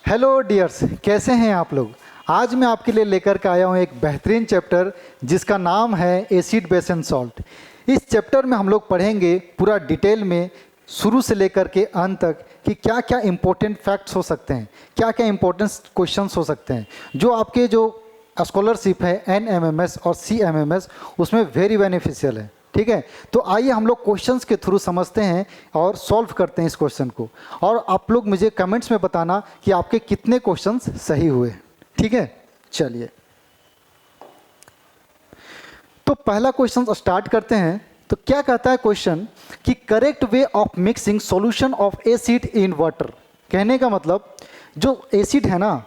Hello dears, कैसे हैं आप लोग। आज मैं आपके लिए लेकर के आया हूं एक बेहतरीन चैप्टर जिसका नाम है एसिड बेस एंड सॉल्ट। इस चैप्टर में हम लोग पढ़ेंगे पूरा डिटेल में शुरू से लेकर के अंत तक कि क्या क्या इंपॉर्टेंट फैक्ट्स हो सकते हैं, क्या क्या इंपॉर्टेंट क्वेश्चंस हो सकते हैं जो आपके जो स्कॉलरशिप है NMMS और CMMS उसमें वेरी बेनिफिशियल है। ठीक है, तो आइए हम लोग क्वेश्चंस के थ्रू समझते हैं और सॉल्व करते हैं इस क्वेश्चन को, और आप लोग मुझे कमेंट्स में बताना कि आपके कितने क्वेश्चंस सही हुए। ठीक है, चलिए तो पहला क्वेश्चन स्टार्ट करते हैं। तो क्या कहता है क्वेश्चन कि correct way of mixing solution of acid in water. कहने का मतलब जो एसिड है ना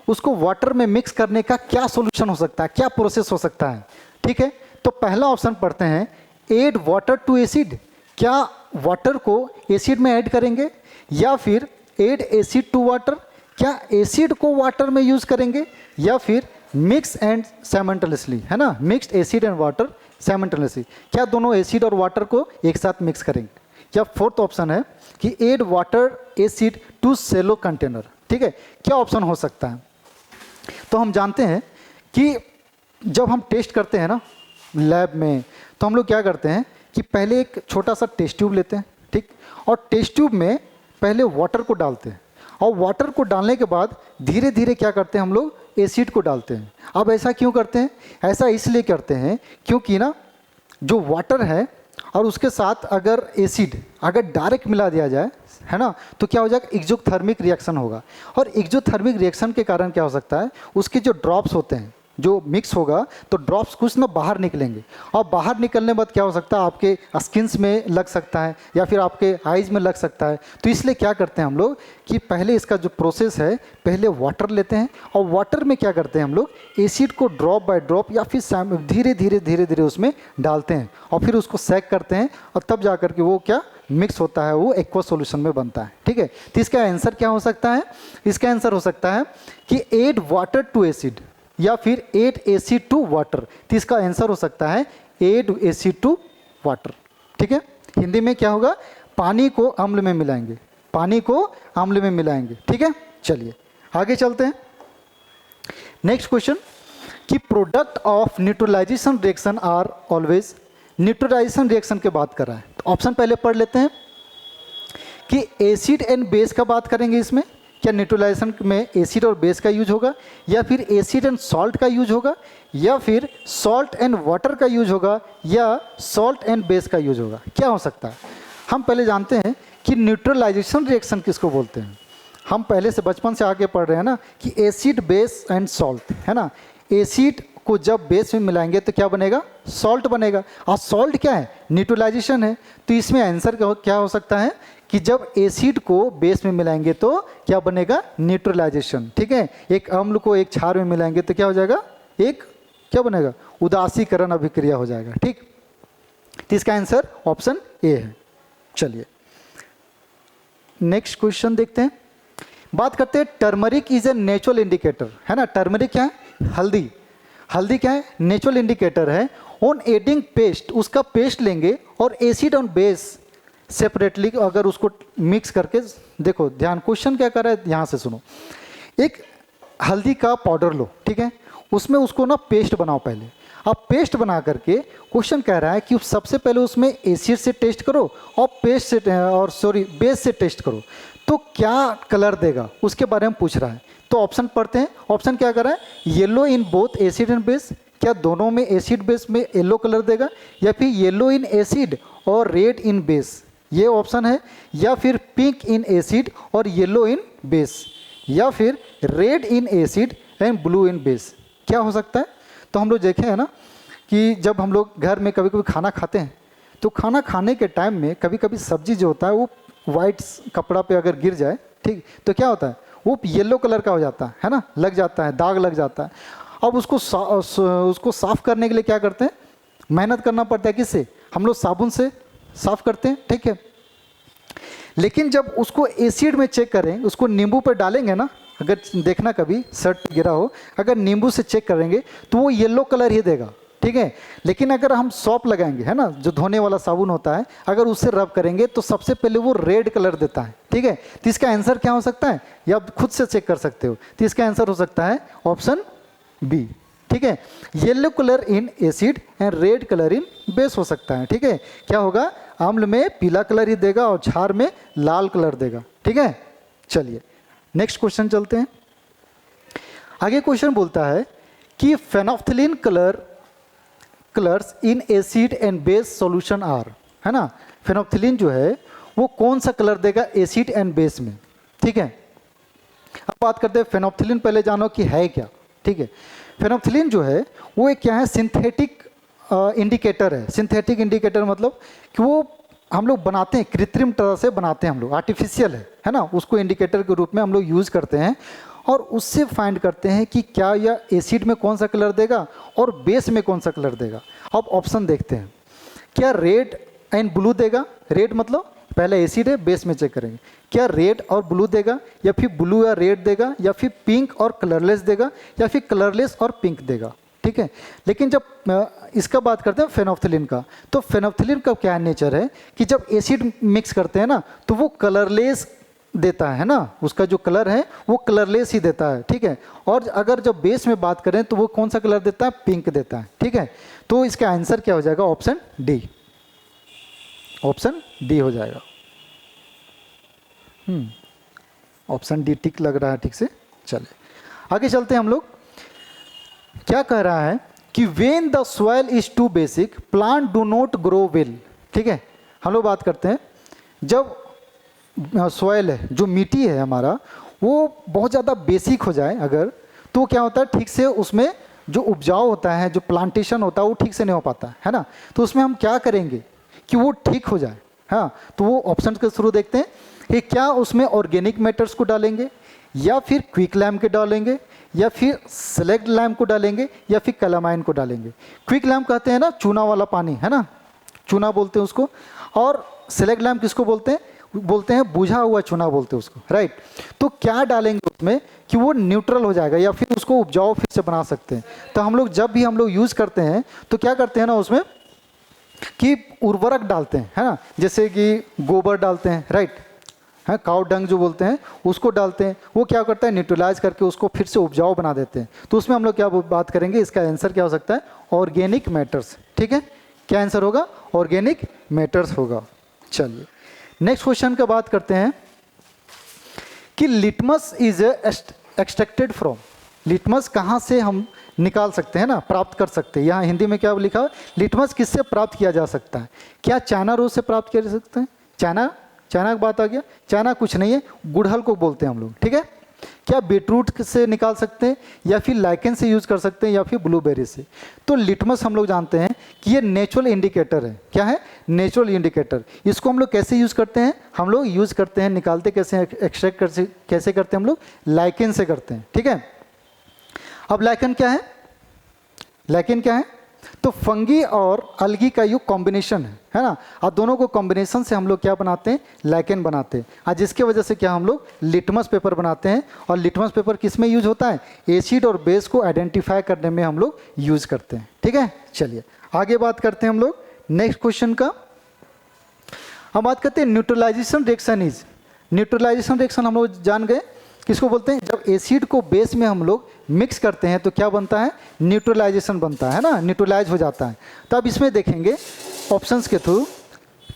उसको वाटर में मिक्स करने का क्या सॉल्यूशन हो सकता है, क्या प्रोसेस हो सकता है। ठीक है, तो पहला ऑप्शन पढ़ते हैं, ऐड वाटर टू एसिड। क्या वाटर को एसिड में ऐड करेंगे, या फिर ऐड एसिड टू वाटर, क्या एसिड को वाटर में यूज करेंगे, या फिर मिक्स एंड साइमल्टेनियसली, है ना, mixed acid and water simultaneously, क्या दोनों एसिड और वाटर को एक साथ मिक्स करेंगे। या फोर्थ ऑप्शन है कि add water acid to shallow container. ठीक है, क्या ऑप्शन हो सकता है। तो हम जानते हैं कि जब हम टेस्ट करते हैं ना लैब में, तो हम लोग क्या करते हैं कि पहले एक छोटा सा टेस्ट ट्यूब लेते हैं, ठीक, और टेस्ट ट्यूब में पहले वाटर को डालते हैं, और वाटर को डालने के बाद धीरे धीरे क्या करते हैं हम लोग एसिड को डालते हैं। अब ऐसा क्यों करते हैं, ऐसा इसलिए करते हैं क्योंकि ना जो वाटर है और उसके साथ अगर एसिड अगर डायरेक्ट मिला दिया जाए, है ना, तो क्या हो जाएगा, एक्सोथर्मिक रिएक्शन होगा, और एक्सोथर्मिक रिएक्शन के कारण क्या हो सकता है, उसके जो ड्रॉप्स होते हैं जो मिक्स होगा तो ड्रॉप्स कुछ ना बाहर निकलेंगे, और बाहर निकलने बाद क्या हो सकता है, आपके स्किन्स में लग सकता है या फिर आपके आइज़ में लग सकता है। तो इसलिए क्या करते हैं हम लोग कि पहले इसका जो प्रोसेस है, पहले वाटर लेते हैं, और वाटर में क्या करते हैं हम लोग एसिड को ड्रॉप बाय ड्रॉप या फिर धीरे धीरे उसमें डालते हैं, और फिर उसको सेक करते हैं, और तब जा कर के वो क्या मिक्स होता है, वो एक्वा सॉल्यूशन में बनता है। ठीक है, तो इसका आंसर क्या हो सकता है, इसका आंसर हो सकता है कि ऐड वाटर टू एसिड या फिर ऐड एसिड टू वाटर। तो इसका आंसर हो सकता है ऐड एसिड टू वाटर। ठीक है, हिंदी में क्या होगा, पानी को अम्ल में मिलाएंगे, पानी को अम्ल में मिलाएंगे। ठीक है, चलिए आगे चलते हैं। नेक्स्ट क्वेश्चन कि product of neutralization reaction are always. Neutralization reaction के बात कर रहा है, तो ऑप्शन पहले पढ़ लेते हैं कि एसिड एंड बेस का बात करेंगे इसमें, क्या न्यूट्रलाइजेशन में एसिड और बेस का यूज होगा, या फिर एसिड एंड सॉल्ट का यूज होगा, या फिर सॉल्ट एंड वाटर का यूज होगा, या सॉल्ट एंड बेस का यूज होगा, क्या हो सकता है। हम पहले जानते हैं कि न्यूट्रलाइजेशन रिएक्शन किसको बोलते हैं। हम पहले से बचपन से आगे पढ़ रहे हैं ना कि एसिड बेस एंड सॉल्ट, है ना, एसिड को जब बेस में मिलाएंगे तो क्या बनेगा, सॉल्ट बनेगा, और सॉल्ट क्या है, न्यूट्रलाइजेशन है। तो इसमें आंसर क्या हो सकता है कि जब एसिड को बेस में मिलाएंगे तो क्या बनेगा, न्यूट्रलाइजेशन। ठीक है, एक अम्ल को एक क्षार में मिलाएंगे तो क्या हो जाएगा, एक क्या बनेगा, उदासीकरण अभिक्रिया हो जाएगा। ठीक, तो इसका आंसर ऑप्शन ए है। चलिए नेक्स्ट क्वेश्चन देखते हैं। बात करते हैं turmeric is a natural indicator, है ना, टर्मरिक क्या है, हल्दी, हल्दी क्या है, नेचुरल इंडिकेटर है। ऑन एडिंग पेस्ट, उसका पेस्ट लेंगे और एसिड ऑन बेस सेपरेटली अगर उसको मिक्स करके, देखो ध्यान क्वेश्चन क्या कर रहा है, यहाँ से सुनो। एक हल्दी का पाउडर लो, ठीक है, उसमें उसको ना पेस्ट बनाओ पहले। अब पेस्ट बना करके क्वेश्चन कह रहा है कि सबसे पहले उसमें एसिड से टेस्ट करो और बेस से टेस्ट करो, तो क्या कलर देगा उसके बारे में पूछ रहा है। तो ऑप्शन पढ़ते हैं, ऑप्शन क्या कर रहा है, yellow in both acid and base, क्या दोनों में एसिड बेस में येलो कलर देगा, या फिर येलो इन एसिड और रेड इन बेस, ये ऑप्शन है, या फिर पिंक इन एसिड और येलो इन बेस, या फिर red in acid and blue in base, क्या हो सकता है। तो हम लोग देखे हैं ना कि जब हम लोग घर में कभी कभी खाना खाते हैं, तो खाना खाने के टाइम में कभी कभी सब्जी जो होता है वो वाइट कपड़ा पे अगर गिर जाए, ठीक, तो क्या होता है, वो येलो कलर का हो जाता है ना, लग जाता है, दाग लग जाता है। अब उसको साफ करने के लिए क्या करते हैं, मेहनत करना पड़ता है, किससे, हम लोग साबुन से साफ करते हैं। ठीक है, लेकिन जब उसको एसिड में चेक करें, उसको नींबू पर डालेंगे ना, अगर देखना कभी शर्ट गिरा हो, अगर नींबू से चेक करेंगे तो वो येलो कलर ही देगा। ठीक है, लेकिन अगर हम सॉप लगाएंगे, है ना, जो धोने वाला साबुन होता है, अगर उससे रब करेंगे तो सबसे पहले वो रेड कलर देता है। ठीक है, तो इसका आंसर क्या हो सकता है, या आप खुद से चेक कर सकते हो। तो इसका आंसर हो सकता है ऑप्शन बी। ठीक है, yellow colour in acid and red colour in base हो सकता है। ठीक है, क्या होगा, अम्ल में पीला कलर ही देगा और क्षार में लाल कलर देगा। ठीक है, चलिए नेक्स्ट क्वेश्चन चलते हैं। आगे क्वेश्चन बोलता है कि phenolphthalein colours in acid and base solution are, है ना। फेनोफ्थिलीन जो है वो कौन सा कलर देगा एसिड एंड बेस में। ठीक है, अब बात करते हैं फेनोफ्थिलीन, पहले जानो कि है क्या। ठीक है, फेनोफ्थिलीन जो है वो एक क्या है, सिंथेटिक इंडिकेटर है। सिंथेटिक इंडिकेटर मतलब कि वो हम लोग बनाते हैं, कृत्रिम तरह से बनाते हैं हम लोग, आर्टिफिशियल है ना, उसको इंडिकेटर के रूप में हम लोग यूज़ करते हैं और उससे फाइंड करते हैं कि क्या यह एसिड में कौन सा कलर देगा और बेस में कौन सा कलर देगा। अब ऑप्शन देखते हैं, क्या रेड एंड ब्लू देगा। रेड मतलब पहले एसिड है, बेस में चेक करेंगे, क्या रेड और ब्लू देगा, या फिर ब्लू या रेड देगा, या फिर पिंक और कलरलेस देगा, या फिर कलरलेस और पिंक देगा। ठीक है, लेकिन जब इसका बात करते हैं फेनोफ्थिलीन का, तो फेनोफ्थिलीन का क्या नेचर है कि जब एसिड मिक्स करते हैं ना तो वो कलरलेस देता है ना, उसका जो कलर है वो कलरलेस ही देता है। ठीक है, और अगर जब बेस में बात करें तो वो कौन सा कलर देता है, पिंक देता है। ठीक है, तो इसका आंसर क्या हो जाएगा, ऑप्शन डी। ऑप्शन डी हो जाएगा। ऑप्शन डी टिक लग रहा है ठीक से। चले आगे चलते हैं हम लोग। क्या कह रहा है कि when the soil is too basic plant do not grow well. ठीक है, हम लोग बात करते हैं जब सॉइल है, जो मिट्टी है हमारा, वो बहुत ज़्यादा बेसिक हो जाए अगर, तो क्या होता है, ठीक से उसमें जो उपजाऊ होता है, जो प्लांटेशन होता है वो ठीक से नहीं हो पाता है ना। तो उसमें हम क्या करेंगे कि वो ठीक हो जाए। हाँ, तो वो ऑप्शन के थ्रू देखते हैं कि क्या उसमें ऑर्गेनिक मैटर्स को डालेंगे, या फिर क्विक लैम के डालेंगे, या फिर सेलेक्ट लैम को डालेंगे, या फिर कैलामाइन को डालेंगे। क्विक लैम कहते हैं ना चूना वाला पानी, है ना, चूना बोलते हैं उसको। और सेलेक्ट लैम किसको बोलते हैं, बोलते हैं बुझा हुआ चूना बोलते हैं उसको, राइट। तो क्या डालेंगे उसमें कि वो न्यूट्रल हो जाएगा, या फिर उसको उपजाऊ फिर से बना सकते हैं। तो हम लोग जब भी हम लोग यूज़ करते हैं तो क्या करते हैं ना उसमें कि उर्वरक डालते हैं, है ना, जैसे कि गोबर डालते हैं, राइट, है, काउ डंग जो बोलते हैं उसको डालते हैं। वो क्या करता है, न्यूट्रलाइज करके उसको फिर से उपजाऊ बना देते हैं। तो उसमें हम लोग क्या बात करेंगे, इसका आंसर क्या हो सकता है, ऑर्गेनिक मैटर्स। ठीक है, क्या आंसर होगा, ऑर्गेनिक मैटर्स होगा। चलिए नेक्स्ट क्वेश्चन का बात करते हैं कि litmus is extracted from. Litmus कहाँ से हम निकाल सकते हैं ना, प्राप्त कर सकते हैं। यहाँ हिंदी में क्या लिखा है, लिटमस किससे प्राप्त किया जा सकता है। क्या चाइना रोज से प्राप्त किया जा सकता है, चाइना की बात आ गया। चाइना कुछ नहीं है, गुड़हल को बोलते हैं हम लोग। ठीक है, क्या बीटरूट से निकाल सकते हैं, या फिर लाइकेन से यूज़ कर सकते हैं, या फिर ब्लूबेरी से। तो लिटमस हम लोग जानते हैं कि ये नेचुरल इंडिकेटर है। क्या है, नेचुरल इंडिकेटर। इसको हम लोग कैसे यूज़ करते हैं, हम लोग यूज़ करते हैं, निकालते कैसे हैं, एक्सट्रैक्ट कैसे करते हैं हम लोग, लाइकेन से करते हैं। ठीक है, अब लाइकेन क्या है, लाइकेन क्या है, तो फंगी और अलगी का युग कॉम्बिनेशन है ना। और दोनों को कॉम्बिनेशन से हम लोग क्या बनाते हैं, लाइकेन बनाते हैं। और जिसके वजह से क्या हम लोग लिटमस पेपर बनाते हैं। और लिटमस पेपर किस में यूज होता है, एसिड और बेस को आइडेंटिफाई करने में हम लोग यूज करते हैं। ठीक है, चलिए आगे बात करते हैं हम लोग नेक्स्ट क्वेश्चन का। हम बात करते हैं neutralization reaction is. Neutralization reaction हम लोग जान गए किसको बोलते हैं, जब एसिड को बेस में हम लोग मिक्स करते हैं तो क्या बनता है, न्यूट्रलाइजेशन बनता है ना, न्यूट्रलाइज हो जाता है। तो अब इसमें देखेंगे ऑप्शंस के through,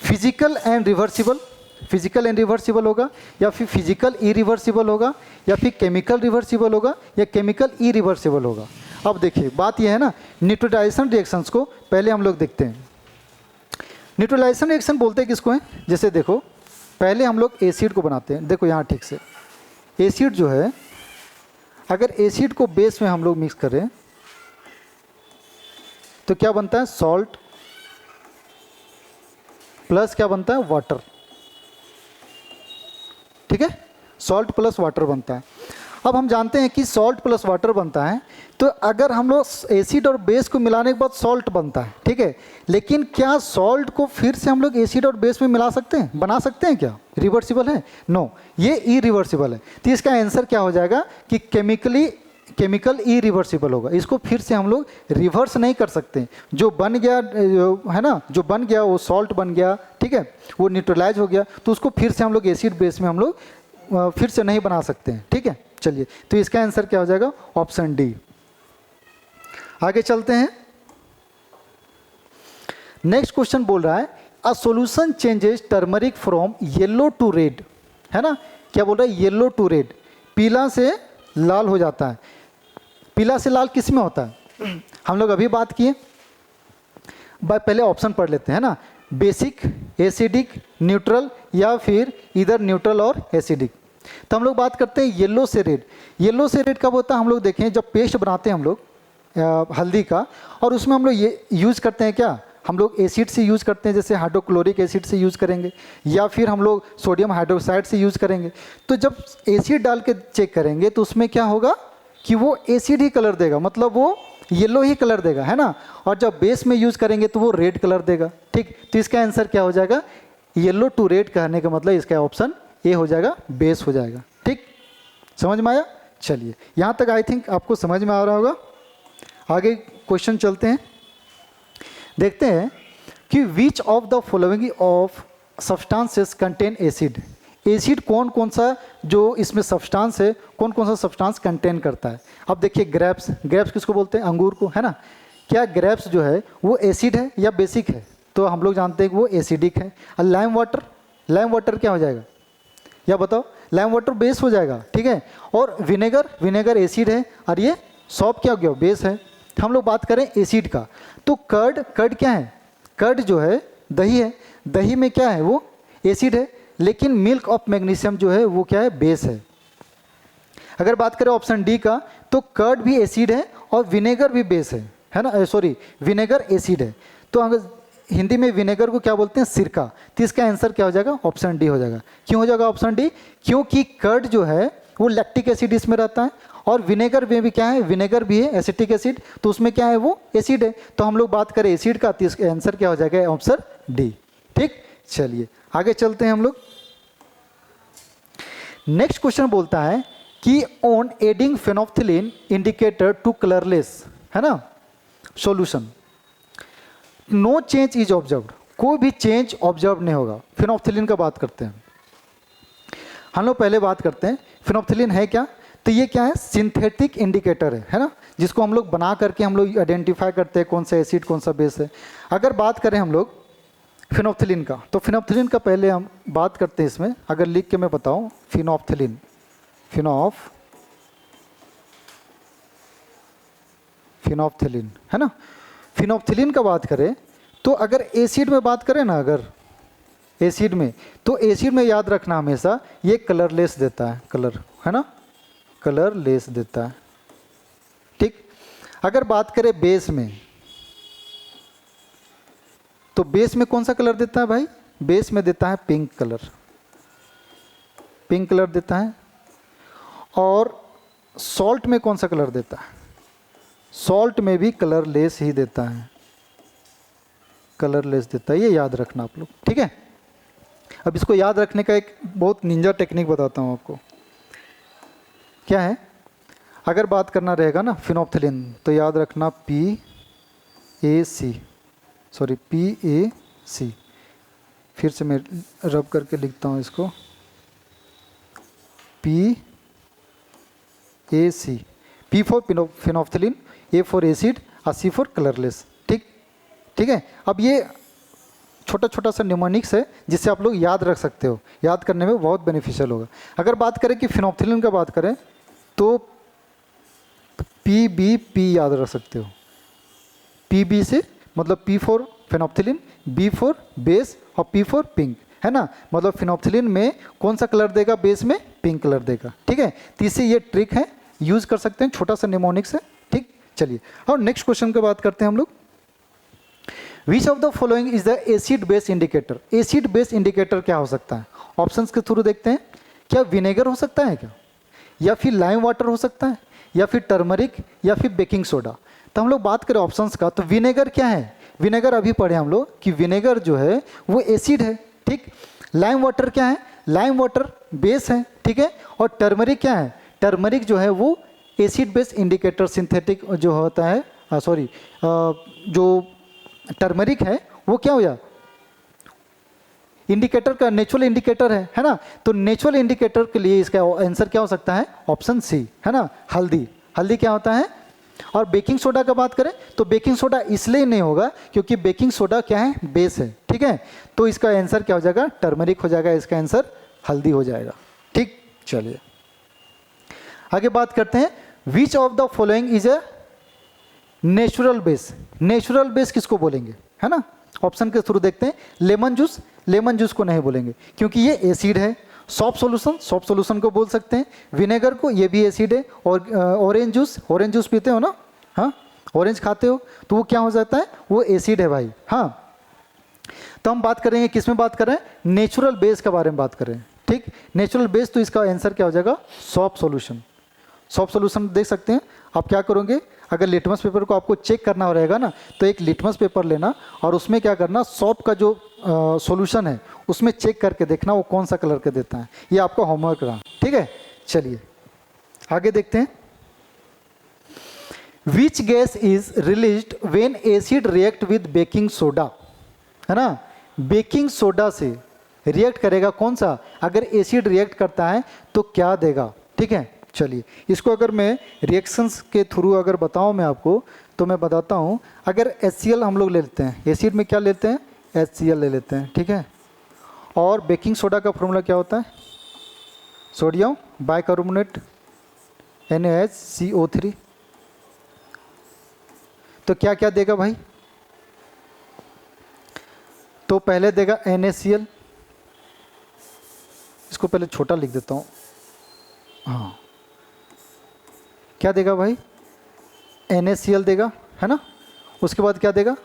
physical and reversible, physical and reversible होगा, या फिर फिजिकल इरिवर्सिबल होगा, या फिर केमिकल रिवर्सिबल होगा, या केमिकल इरिवर्सिबल होगा। अब देखिए बात यह है ना, न्यूट्रलाइजेशन रिएक्शंस को पहले हम लोग देखते हैं। न्यूट्रलाइजेशन रिएक्शन बोलते हैं किसको है, जैसे देखो पहले हम लोग एसिड को बनाते हैं। देखो यहाँ ठीक से एसिड जो है, अगर एसिड को बेस में हम लोग मिक्स करें तो क्या बनता है, सॉल्ट प्लस क्या बनता है, वाटर। ठीक है, सॉल्ट प्लस वाटर बनता है। अब हम जानते हैं कि सॉल्ट प्लस वाटर बनता है, तो अगर हम लोग एसिड और बेस को मिलाने के बाद सॉल्ट बनता है। ठीक है, लेकिन क्या सॉल्ट को फिर से हम लोग एसिड और बेस में मिला सकते हैं, बना सकते हैं क्या, रिवर्सिबल है, नो, ये इरिवर्सिबल है। तो इसका आंसर क्या हो जाएगा कि केमिकल इरिवर्सिबल होगा। इसको फिर से हम लोग रिवर्स नहीं कर सकते। जो बन गया है ना, जो बन गया वो सॉल्ट बन गया, ठीक है, वो न्यूट्रलाइज हो गया, तो उसको फिर से हम लोग एसिड बेस में हम लोग फिर से नहीं बना सकते हैं, ठीक है। चलिए, तो इसका आंसर क्या हो जाएगा, ऑप्शन डी। आगे चलते हैं। नेक्स्ट क्वेश्चन बोल रहा है a solution changes turmeric from yellow to red, है ना। क्या बोल रहा है, येलो टू रेड, पीला से लाल हो जाता है। पीला से लाल किस में होता है, हम लोग अभी बात किए। पहले ऑप्शन पढ़ लेते हैं ना, बेसिक, एसिडिक, न्यूट्रल या फिर इधर न्यूट्रल और एसिडिक। तो हम लोग बात करते हैं येलो से रेड। येलो से रेड कब होता है, हम लोग देखें जब पेस्ट बनाते हैं हम लोग हल्दी का, और उसमें हम लोग ये यूज़ करते हैं क्या, हम लोग एसिड से यूज़ करते हैं, जैसे हाइड्रोक्लोरिक एसिड से यूज़ करेंगे या फिर हम लोग सोडियम हाइड्रोक्साइड से यूज़ करेंगे। तो जब एसिड डाल के चेक करेंगे तो उसमें क्या होगा कि वो एसिड ही कलर देगा, मतलब वो येलो ही कलर देगा, है ना। और जब बेस में यूज़ करेंगे तो वो रेड कलर देगा, ठीक। तो इसका आंसर क्या हो जाएगा, येलो टू रेड कहने का मतलब इसका ऑप्शन ए हो जाएगा, बेस हो जाएगा, ठीक। समझ में आया। चलिए, यहाँ तक आई थिंक आपको समझ में आ रहा होगा। आगे क्वेश्चन चलते हैं, देखते हैं कि विच of the following of substances contain acid. Acid कौन कौन सा जो इसमें सब्सटेंस है, कौन कौन सा सब्सटेंस कंटेन करता है। अब देखिए ग्रेप्स, ग्रेप्स किसको बोलते हैं, अंगूर को, है ना। क्या ग्रेप्स जो है वो एसिड है या बेसिक है, तो हम लोग जानते हैं कि वो एसिडिक है। और लाइम वाटर, लाइम वाटर क्या हो जाएगा, या बताओ, लाइम वाटर बेस हो जाएगा, ठीक है। और विनेगर, विनेगर एसिड है, और ये सॉप क्या हो गया, बेस है। हम लोग बात करें एसिड का, तो कर्ड, कर्ड क्या है, कर्ड जो है दही है, दही में क्या है वो एसिड है, लेकिन मिल्क ऑफ मैग्नीशियम जो है वो क्या है, बेस है। अगर बात करें ऑप्शन डी का, तो कर्ड भी एसिड है और विनेगर भी बेस है ना, सॉरी विनेगर एसिड है। तो अगर हिंदी में विनेगर को क्या बोलते हैं, सिरका। तो इसका आंसर क्या हो जाएगा, ऑप्शन डी हो जाएगा। क्यों हो जाएगा ऑप्शन डी, क्योंकि कर्ड जो है वो लैक्टिक एसिड इसमें रहता है, और विनेगर में भी क्या है, विनेगर भी है एसिटिक एसिड, तो उसमें क्या है वो एसिड है। तो हम लोग बात करें एसिड का, तो इसका आंसर क्या हो जाएगा, ऑप्शन डी, ठीक। चलिए आगे चलते हैं हम लोग। नेक्स्ट क्वेश्चन बोलता है कि on adding phenolphthalein indicator to colourless, है ना, solution, no change is observed, कोई भी चेंज ऑब्जर्व नहीं होगा। फेनोल्फथलीन का बात करते हैं हम लोग। पहले बात करते हैं फेनोल्फथलीन है क्या, तो ये क्या है, सिंथेटिक इंडिकेटर है ना, जिसको हम लोग बना करके हम लोग आइडेंटिफाई करते हैं कौन सा एसिड कौन सा बेस है। अगर बात करें हम लोग फेनोल्फथलीन का, तो फेनोल्फथलीन का पहले हम बात करते हैं इसमें, अगर लिख के मैं बताऊं, फेनोल्फथलीन, फेनोल्फथलीन है ना। फेनोल्फथलीन का बात करें तो अगर एसिड में बात करें ना, अगर एसिड में, तो एसिड में याद रखना हमेशा ये कलरलेस देता है, कलर, है ना, कलरलेस देता है, ठीक। अगर बात करें बेस में, तो बेस में कौन सा कलर देता है भाई, बेस में देता है पिंक कलर, पिंक कलर देता है। और सॉल्ट में कौन सा कलर देता है, सॉल्ट में भी कलरलेस ही देता है, कलरलेस देता है, ये याद रखना आप लोग, ठीक है। अब इसको याद रखने का एक बहुत निंजा टेक्निक बताता हूँ आपको, क्या है। अगर बात करना रहेगा ना फेनोल्फथलीन, तो याद रखना PAC, सॉरी PAC, फिर से मैं रब करके लिखता हूँ इसको, PAC, P for phenolphthalein, A for acid और C फॉर कलरलेस, ठीक, ठीक है। अब ये छोटा छोटा सा न्यूमोनिक्स है जिससे आप लोग याद रख सकते हो, याद करने में बहुत बेनिफिशियल होगा। अगर बात करें कि फेनोल्फथलीन का बात करें तो PBP याद रख सकते हो, PB से मतलब P for phenolphthalein, B for base और P फॉर पिंक, है ना। मतलब फेनोल्फथलीन में कौन सा कलर देगा, बेस में पिंक कलर देगा, ठीक है। तो इससे ये ट्रिक है, यूज़ कर सकते हैं, छोटा सा निमोनिक्स है, ठीक। चलिए और नेक्स्ट क्वेश्चन की बात करते हैं हम लोग। विच of the following is the acid base indicator. Acid base indicator क्या हो सकता है, ऑप्शंस के थ्रू देखते हैं। क्या विनेगर हो सकता है क्या, या फिर लाइम वाटर हो सकता है, या फिर टर्मरिक, या फिर बेकिंग सोडा। तो हम लोग बात करें ऑप्शंस का, तो विनेगर क्या है, विनेगर अभी पढ़े हम लोग कि विनेगर जो है वो एसिड है, ठीक। लाइम वाटर क्या है, लाइम वाटर बेस है, ठीक है। और टर्मरिक क्या है, टर्मरिक जो है वो एसिड बेस इंडिकेटर सिंथेटिक जो होता है, सॉरी जो टर्मरिक है वो क्या हो जाए, इंडिकेटर का नेचुरल इंडिकेटर है ना, तो नेचुरल इंडिकेटर के लिए इसका आंसर क्या हो सकता है, ऑप्शन सी, है ना, हल्दी। हल्दी क्या होता है। और बेकिंग सोडा का बात करें तो बेकिंग सोडा इसलिए नहीं होगा क्योंकि बेकिंग सोडा क्या है, बेस है, ठीक है, तो इसका आंसर क्या हो जाएगा, टर्मरिक हो जाएगा, इसका आंसर हल्दी हो जाएगा। ठीक, चलिए आगे बात करते हैं। Which of the following is a natural base. Natural base किसको बोलेंगे, है ना, ऑप्शन के थ्रू देखते हैं। लेमन जूस, लेमन जूस को नहीं बोलेंगे क्योंकि ये एसिड है। सॉफ्ट सॉल्यूशन, सॉफ्ट सॉल्यूशन को बोल सकते हैं। विनेगर को, ये भी एसिड है। और ऑरेंज जूस, ऑरेंज जूस पीते हो ना, हाँ, ऑरेंज खाते हो तो वो क्या हो जाता है, वो एसिड है भाई। हाँ, तो हम बात करेंगे किस में बात कर रहे हैं, नेचुरल बेस के बारे में बात कर रहे हैं। ठीक, नेचुरल बेस, तो इसका आंसर क्या हो जाएगा, सॉफ्ट सॉल्यूशन। सॉफ्ट सॉल्यूशन देख सकते हैं आप क्या करोगे, अगर लिटमस पेपर को आपको चेक करना रहेगा ना, तो एक लिटमस पेपर लेना और उसमें क्या करना, सॉफ्ट का जो सॉल्यूशन है उसमें चेक करके देखना वो कौन सा कलर के देता है। ये आपका होमवर्क रहा, ठीक है। चलिए आगे देखते हैं। Which gas is released when acid react with baking soda, है ना, बेकिंग सोडा से रिएक्ट करेगा कौन सा, अगर एसिड रिएक्ट करता है तो क्या देगा। ठीक है, चलिए इसको अगर मैं रिएक्शंस के थ्रू अगर बताऊं मैं आपको, तो मैं बताता हूं। अगर HCl हम लोग ले लेते हैं, एसिड में क्या लेते हैं, HCl ले लेते हैं, ठीक है। और बेकिंग सोडा का फॉर्मूला क्या होता है, सोडियम बाइकार्बोनेट NaHCO3। तो क्या क्या देगा भाई, तो पहले देगा NaCl, इसको पहले छोटा लिख देता हूँ, हाँ, क्या देगा भाई, NaCl देगा, है ना। उसके बाद क्या देगा,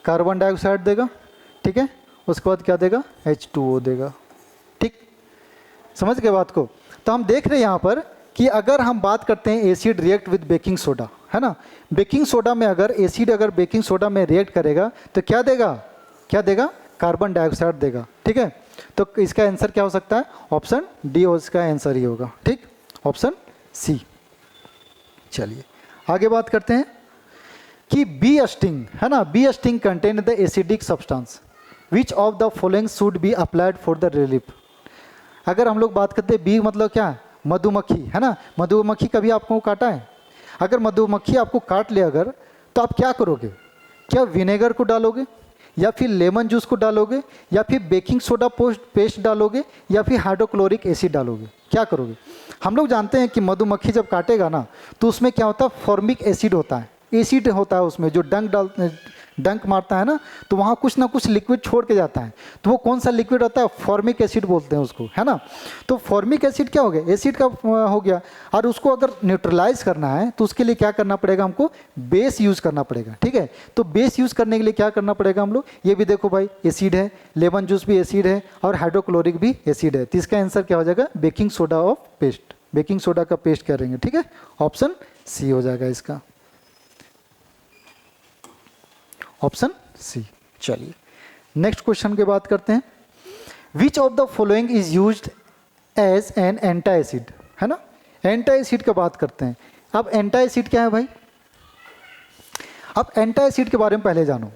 कार्बन डाइऑक्साइड देगा, ठीक है। उसके बाद क्या देगा, H2O देगा। ठीक, समझ गए बात को। तो हम देख रहे हैं यहाँ पर कि अगर हम बात करते हैं acid react with baking soda, है ना, बेकिंग सोडा में अगर एसिड अगर बेकिंग सोडा में रिएक्ट करेगा तो क्या देगा, क्या देगा, कार्बन डाइऑक्साइड देगा। ठीक है, तो इसका आंसर क्या हो सकता है, ऑप्शन डी, और इसका आंसर ही होगा। ठीक, ऑप्शन सी। चलिए आगे बात करते हैं कि बी स्टिंग, है ना, bee sting contain the acidic substance which of the following should be applied for the relief. अगर हम लोग बात करते हैं बी मतलब क्या, मधुमक्खी, है ना, मधुमक्खी कभी आपको काटा है, अगर मधुमक्खी आपको काट ले अगर, तो आप क्या करोगे, क्या विनेगर को डालोगे, या फिर लेमन जूस को डालोगे, या फिर बेकिंग सोडा पेस्ट डालोगे, या फिर हाइड्रोक्लोरिक एसिड डालोगे, क्या करोगे। हम लोग जानते हैं कि मधुमक्खी जब काटेगा ना, तो उसमें क्या होता है, फॉर्मिक एसिड होता है, एसिड होता है उसमें, जो डंक मारता है ना, तो वहाँ कुछ ना कुछ लिक्विड छोड़ के जाता है। तो वो कौन सा लिक्विड होता है, फॉर्मिक एसिड बोलते हैं उसको, है ना। तो फॉर्मिक एसिड क्या हो गया, एसिड का हो गया। और उसको अगर न्यूट्रलाइज करना है तो उसके लिए क्या करना पड़ेगा, हमको बेस यूज़ करना पड़ेगा। ठीक है, तो बेस यूज़ करने के लिए क्या करना पड़ेगा हम लोग, ये भी देखो भाई एसिड है, लेमन जूस भी एसिड है, और हाइड्रोक्लोरिक भी एसिड है। तो इसका आंसर क्या हो जाएगा, baking soda of paste, baking soda का पेस्ट करेंगे। ठीक है, ऑप्शन सी हो जाएगा इसका, ऑप्शन सी। चलिए नेक्स्ट क्वेश्चन की बात करते हैं। Which of the following is used as an anti acid, है ना, एंटी एसिड की बात करते हैं। अब एंटी एसिड क्या है भाई, अब एंटी एसिड के बारे में पहले जानो।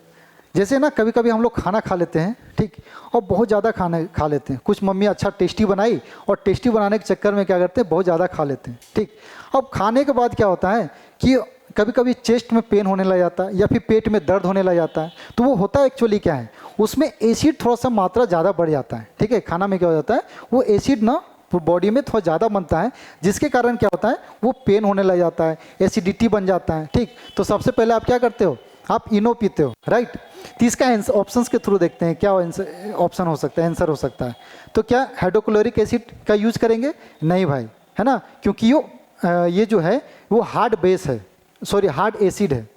जैसे ना कभी कभी हम लोग खाना खा लेते हैं, ठीक, और बहुत ज़्यादा खाना खा लेते हैं। कुछ मम्मी अच्छा टेस्टी बनाई और टेस्टी बनाने के चक्कर में क्या करते हैं, बहुत ज़्यादा खा लेते हैं। ठीक, अब खाने के बाद क्या होता है कि कभी कभी चेस्ट में पेन होने लग जाता है, या फिर पेट में दर्द होने लग जाता है। तो वो होता है एक्चुअली क्या है, उसमें एसिड थोड़ा सा मात्रा ज़्यादा बढ़ जाता है। ठीक है, खाना में क्या हो जाता है, वो एसिड ना बॉडी में थोड़ा ज़्यादा बनता है, जिसके कारण क्या होता है, वो पेन होने लग जाता है, एसिडिटी बन जाता है। ठीक, तो सबसे पहले आप क्या करते हो, आप इनो पीते हो, राइट। तो इसका ऑप्शंस के थ्रू देखते हैं क्या ऑप्शन हो सकता है, आंसर हो सकता है। तो क्या हाइड्रोक्लोरिक एसिड का यूज करेंगे, नहीं भाई, है ना, क्योंकि ये जो है वो हार्ड बेस है, सॉरी हार्ड एसिड है।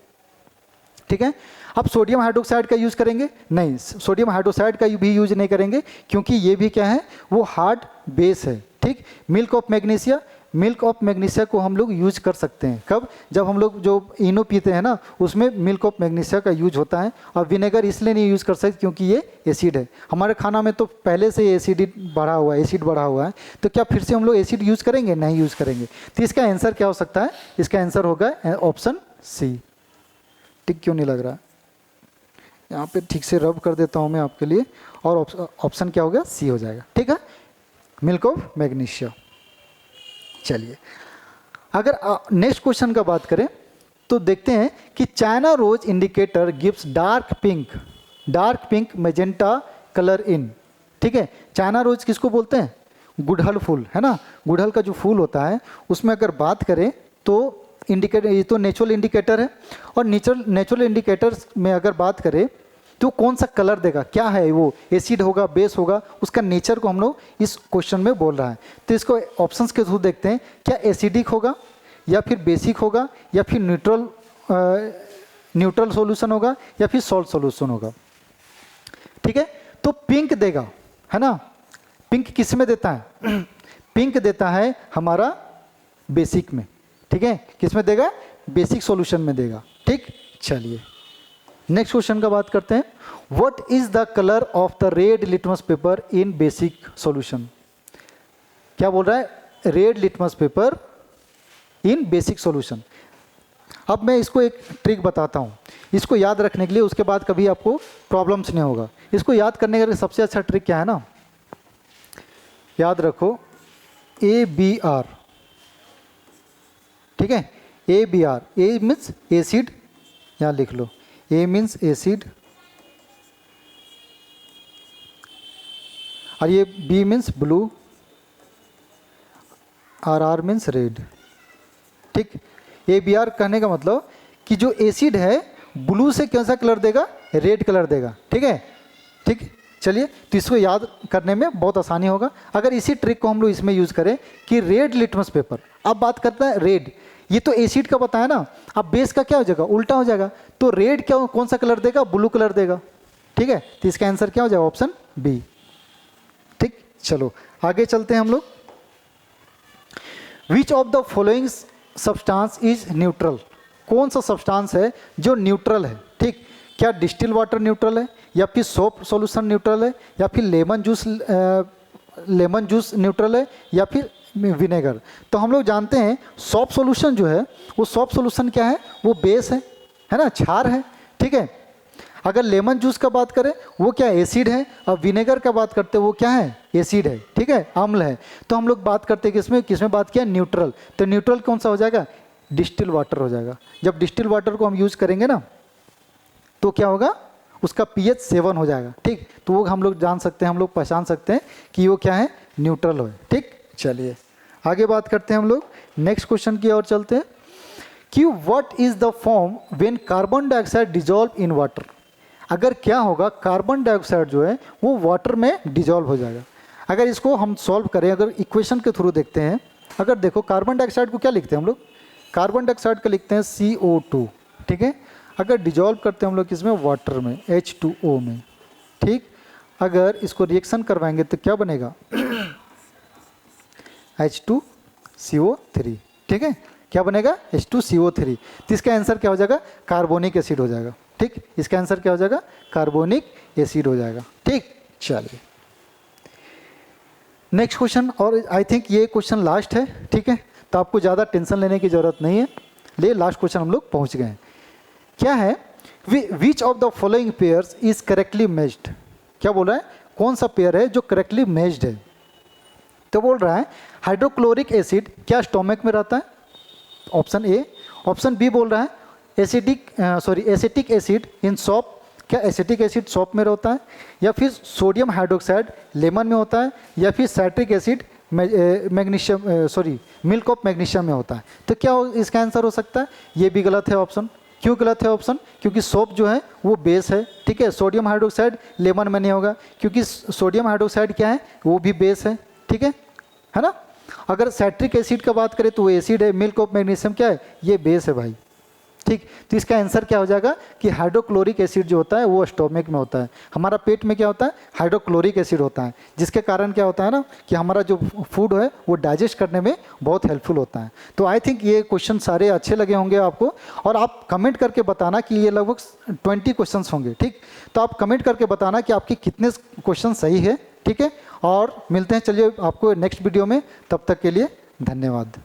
ठीक है, अब सोडियम हाइड्रोक्साइड का यूज़ करेंगे, नहीं, सोडियम हाइड्रोक्साइड का भी यूज नहीं करेंगे, क्योंकि ये भी क्या है, वो हार्ड बेस है। ठीक, milk of magnesia, milk of magnesia को हम लोग यूज कर सकते हैं कब, जब हम लोग जो इनो पीते हैं ना, उसमें मिल्क ऑफ मैग्नीशिया का यूज होता है। और विनेगर इसलिए नहीं यूज़ कर सकते क्योंकि ये एसिड है, हमारे खाना में तो पहले से एसिड बढ़ा हुआ है, एसिड बढ़ा हुआ है। तो क्या फिर से हम लोग एसिड यूज़ करेंगे, नहीं यूज़ करेंगे। तो इसका आंसर क्या हो सकता है, इसका आंसर होगा ऑप्शन सी। ठीक क्यों नहीं लग रहा, यहाँ पे ठीक से रब कर देता हूँ मैं आपके लिए, और ऑप्शन क्या हो गया, सी हो जाएगा। ठीक है, मिल्क ऑफ मैग्नीशिया। चलिए अगर नेक्स्ट क्वेश्चन का बात करें तो देखते हैं कि China rose indicator gives dark pink magenta colour in. ठीक है, चाइना रोज किसको बोलते हैं, गुड़हल फूल है ना, गुड़हल का जो फूल होता है उसमें अगर बात करें तो इंडिकेटर, ये तो नेचुरल इंडिकेटर है, और नेचुरल इंडिकेटर में अगर बात करें तो कौन सा कलर देगा, क्या है वो, एसिड होगा, बेस होगा, उसका नेचर को हम लोग इस क्वेश्चन में बोल रहा है। तो इसको ऑप्शंस के थ्रू देखते हैं, क्या एसिडिक होगा या फिर बेसिक होगा या फिर न्यूट्रल सॉल्यूशन होगा या फिर सॉल्ट सॉल्यूशन होगा। ठीक है, तो पिंक देगा, है ना, पिंक किस में देता है, पिंक देता है हमारा बेसिक में। ठीक है, किस में देगा, बेसिक सॉल्यूशन में देगा। ठीक, चलिए नेक्स्ट क्वेश्चन का बात करते हैं। What is the colour of the red litmus paper in basic solution. क्या बोल रहा है, red litmus paper in basic solution. अब मैं इसको एक ट्रिक बताता हूँ, इसको याद रखने के लिए, उसके बाद कभी आपको प्रॉब्लम्स नहीं होगा। इसको याद करने का सबसे अच्छा ट्रिक क्या है ना, याद रखो ABR। ठीक है, ABR, ए मीन्स एसिड, यहाँ लिख लो, ए मीन्स एसिड और ये बी मीन्स ब्लू और आर मीन्स रेड। ठीक, ABR कहने का मतलब कि जो एसिड है ब्लू से कैसा कलर देगा, रेड कलर देगा। ठीक है, ठीक, चलिए तो इसको याद करने में बहुत आसानी होगा अगर इसी ट्रिक को हम लोग इसमें यूज़ करें कि रेड लिटमस पेपर। अब बात करते हैं रेड, ये तो एसिड का बताया ना, अब बेस का क्या हो जाएगा, उल्टा हो जाएगा, तो रेड क्या कौन सा कलर देगा, ब्लू कलर देगा। ठीक है, तो इसका आंसर क्या हो जाएगा, ऑप्शन बी। ठीक, चलो आगे चलते हैं हम लोग। विच of the following substance is neutral, कौन सा सब्सटेंस है जो न्यूट्रल है। ठीक, क्या डिस्टिल वाटर न्यूट्रल है या फिर सोप सॉल्यूशन न्यूट्रल है या फिर लेमन जूस न्यूट्रल है या फिर विनेगर। तो हम लोग जानते हैं सोप सॉल्यूशन जो है वो सोप सॉल्यूशन क्या है, वो बेस है ना, क्षार है। ठीक है, अगर लेमन जूस का बात करें वो क्या एसिड है, और विनेगर का बात करते हैं वो क्या है, एसिड है। ठीक है, अम्ल है। तो हम लोग बात करते हैं किसमें बात किया, न्यूट्रल। तो न्यूट्रल कौन सा हो जाएगा, डिस्टिल वाटर हो जाएगा। जब डिस्टिल वाटर को हम यूज़ करेंगे ना तो क्या होगा, उसका pH 7 हो जाएगा। ठीक, तो वो हम लोग जान सकते हैं, हम लोग पहचान सकते हैं कि वो क्या है, न्यूट्रल हो। ठीक, चलिए आगे बात करते हैं हम लोग, नेक्स्ट क्वेश्चन की ओर चलते हैं कि what is the form when carbon dioxide dissolve in water. अगर क्या होगा, कार्बन डाइऑक्साइड जो है वो वाटर में डिजॉल्व हो जाएगा। अगर इसको हम सॉल्व करें, अगर इक्वेशन के थ्रू देखते हैं, अगर देखो कार्बन डाइऑक्साइड को क्या लिखते हैं हम लोग, कार्बन डाइऑक्साइड का लिखते हैं CO2। ठीक है, अगर डिजॉल्व करते हैं हम लोग किसमें, वाटर में, H2O में। ठीक, अगर इसको रिएक्शन करवाएंगे तो क्या बनेगा H2CO3। ठीक है, क्या बनेगा, H2CO3। तो इसका आंसर क्या हो जाएगा, कार्बोनिक एसिड हो जाएगा। ठीक, इसका आंसर क्या हो जाएगा, कार्बोनिक एसिड हो जाएगा। ठीक, चलिए नेक्स्ट क्वेश्चन, और आई थिंक ये क्वेश्चन लास्ट है। ठीक है, तो आपको ज़्यादा टेंशन लेने की ज़रूरत नहीं है, ले लास्ट क्वेश्चन हम लोग पहुँच गए हैं। क्या है, विच of the following pairs is correctly matched. क्या बोल रहा है, कौन सा पेयर है जो करेक्टली मैच्ड है। तो बोल रहा है हाइड्रोक्लोरिक एसिड क्या स्टोमक में रहता है, ऑप्शन ए। ऑप्शन बी बोल रहा है एसिटिक एसिड इन सॉप, क्या एसिटिक एसिड सॉप में रहता है, या फिर सोडियम हाइड्रोक्साइड लेमन में होता है, या फिर citric acid milk of magnesium में होता है। तो क्या इसका आंसर हो सकता है, ये भी गलत है ऑप्शन। क्यों गलत है ऑप्शन, क्योंकि सोप जो है वो बेस है। ठीक है, सोडियम हाइड्रोक्साइड लेमन में नहीं होगा क्योंकि सोडियम हाइड्रोक्साइड क्या है, वो भी बेस है। ठीक है ना। अगर साइट्रिक एसिड का बात करें तो वो एसिड है, मिल्क ऑफ मैग्नीशियम क्या है, ये बेस है भाई। ठीक, तो इसका आंसर क्या हो जाएगा कि हाइड्रोक्लोरिक एसिड जो होता है वो स्टोमक में होता है। हमारा पेट में क्या होता है, हाइड्रोक्लोरिक एसिड होता है, जिसके कारण क्या होता है ना कि हमारा जो फूड है वो डाइजेस्ट करने में बहुत हेल्पफुल होता है। तो आई थिंक ये क्वेश्चन सारे अच्छे लगे होंगे आपको, और आप कमेंट करके बताना कि ये लगभग 20 क्वेश्चन होंगे। ठीक, तो आप कमेंट करके बताना कि आपके कितने क्वेश्चन सही है। ठीक है, और मिलते हैं चलिए आपको नेक्स्ट वीडियो में, तब तक के लिए धन्यवाद।